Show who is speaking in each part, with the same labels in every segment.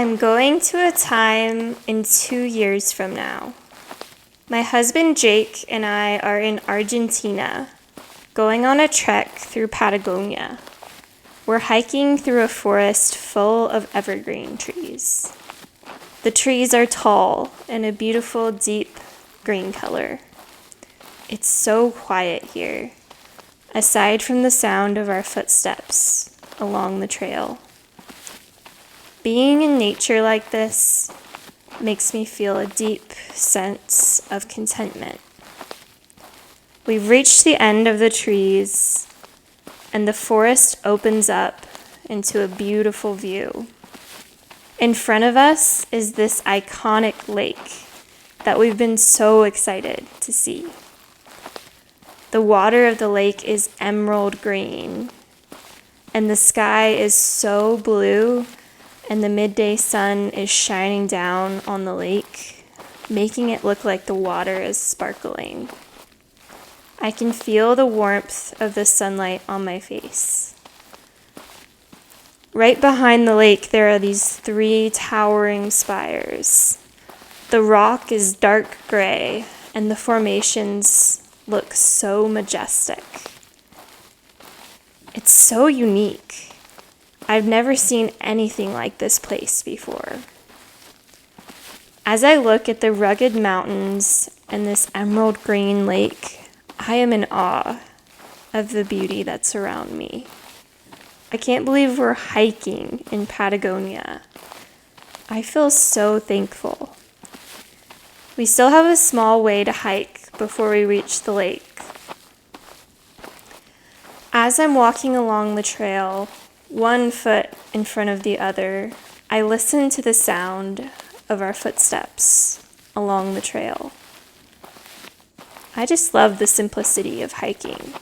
Speaker 1: I'm going to a time in 2 years from now. My husband Jake and I are in Argentina, going on a trek through Patagonia. We're hiking through a forest full of evergreen trees. The trees are tall and a beautiful deep green color. It's so quiet here, aside from the sound of our footsteps along the trail. Being in nature like this makes me feel a deep sense of contentment. We've reached the end of the trees, and the forest opens up into a beautiful view. In front of us is this iconic lake that we've been so excited to see. The water of the lake is emerald green, and the sky is so blue, and the midday sun is shining down on the lake, making it look like the water is sparkling. I can feel the warmth of the sunlight on my face. Right behind the lake, there are these 3 towering spires. The rock is dark gray, and the formations look so majestic. It's so unique. I've never seen anything like this place before. As I look at the rugged mountains and this emerald green lake, I am in awe of the beauty that's around me. I can't believe we're hiking in Patagonia. I feel so thankful. We still have a small way to hike before we reach the lake. As I'm walking along the trail, one foot in front of the other, I listen to the sound of our footsteps along the trail. I just love the simplicity of hiking.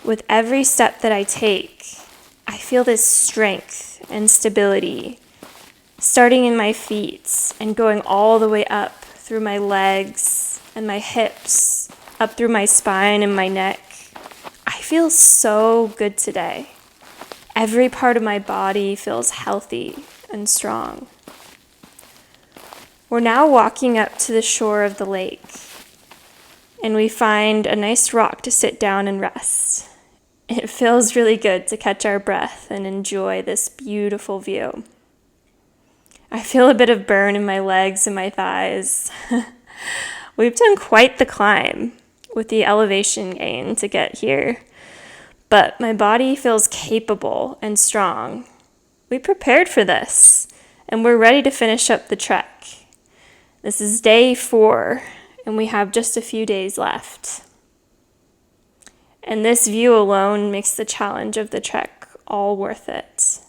Speaker 1: With every step that I take, I feel this strength and stability, starting in my feet and going all the way up through my legs and my hips, up through my spine and my neck. I feel so good today. Every part of my body feels healthy and strong. We're now walking up to the shore of the lake, and we find a nice rock to sit down and rest. It feels really good to catch our breath and enjoy this beautiful view. I feel a bit of burn in my legs and my thighs. We've done quite the climb with the elevation gain to get here. But my body feels capable and strong. We prepared for this, and we're ready to finish up the trek. This is day 4, and we have just a few days left. And this view alone makes the challenge of the trek all worth it.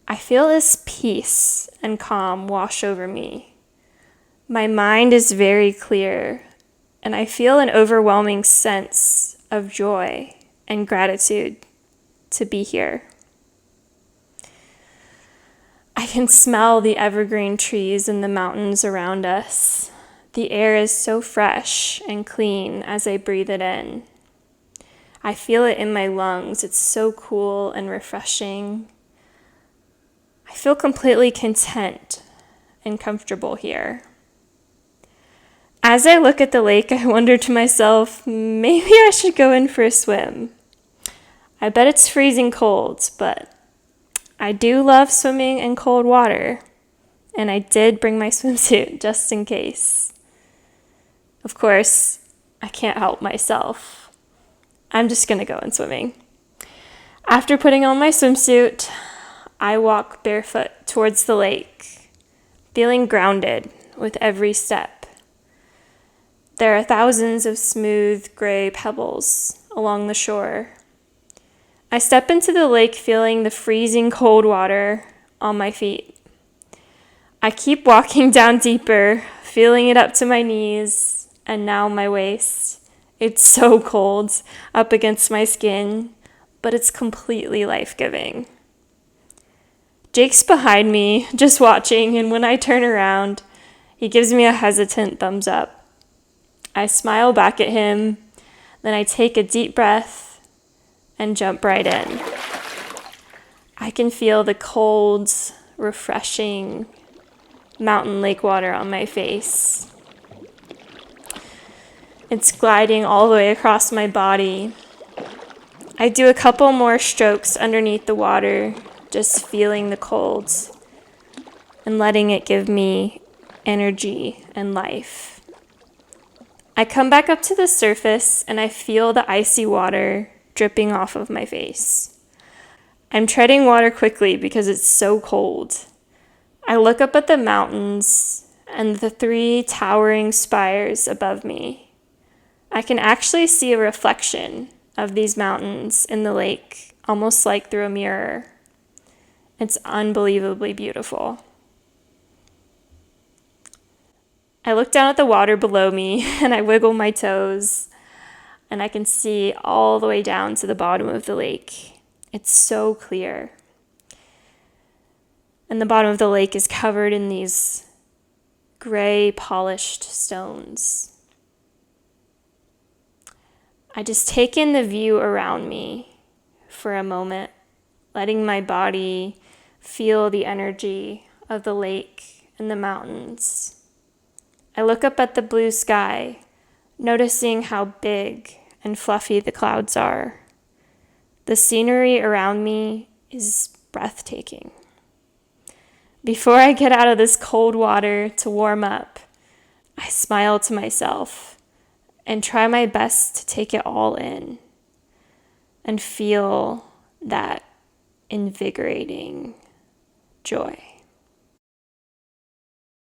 Speaker 1: I feel this peace and calm wash over me. My mind is very clear, and I feel an overwhelming sense of joy and gratitude to be here. I can smell the evergreen trees in the mountains around us. The air is so fresh and clean as I breathe it in. I feel it in my lungs. It's so cool and refreshing. I feel completely content and comfortable here. As I look at the lake, I wonder to myself, maybe I should go in for a swim. I bet it's freezing cold, but I do love swimming in cold water, and I did bring my swimsuit just in case. Of course, I can't help myself. I'm just going to go in swimming. After putting on my swimsuit, I walk barefoot towards the lake, feeling grounded with every step. There are thousands of smooth gray pebbles along the shore. I step into the lake feeling the freezing cold water on my feet. I keep walking down deeper, feeling it up to my knees and now my waist. It's so cold up against my skin, but it's completely life-giving. Jake's behind me, just watching, and when I turn around, he gives me a hesitant thumbs up. I smile back at him, then I take a deep breath and jump right in. I can feel the cold, refreshing mountain lake water on my face. It's gliding all the way across my body. I do a couple more strokes underneath the water, just feeling the cold and letting it give me energy and life. I come back up to the surface and I feel the icy water dripping off of my face. I'm treading water quickly because it's so cold. I look up at the mountains and the 3 towering spires above me. I can actually see a reflection of these mountains in the lake, almost like through a mirror. It's unbelievably beautiful. I look down at the water below me and I wiggle my toes and I can see all the way down to the bottom of the lake. It's so clear. And the bottom of the lake is covered in these gray polished stones. I just take in the view around me for a moment, letting my body feel the energy of the lake and the mountains. I look up at the blue sky, noticing how big and fluffy the clouds are. The scenery around me is breathtaking. Before I get out of this cold water to warm up, I smile to myself and try my best to take it all in and feel that invigorating joy.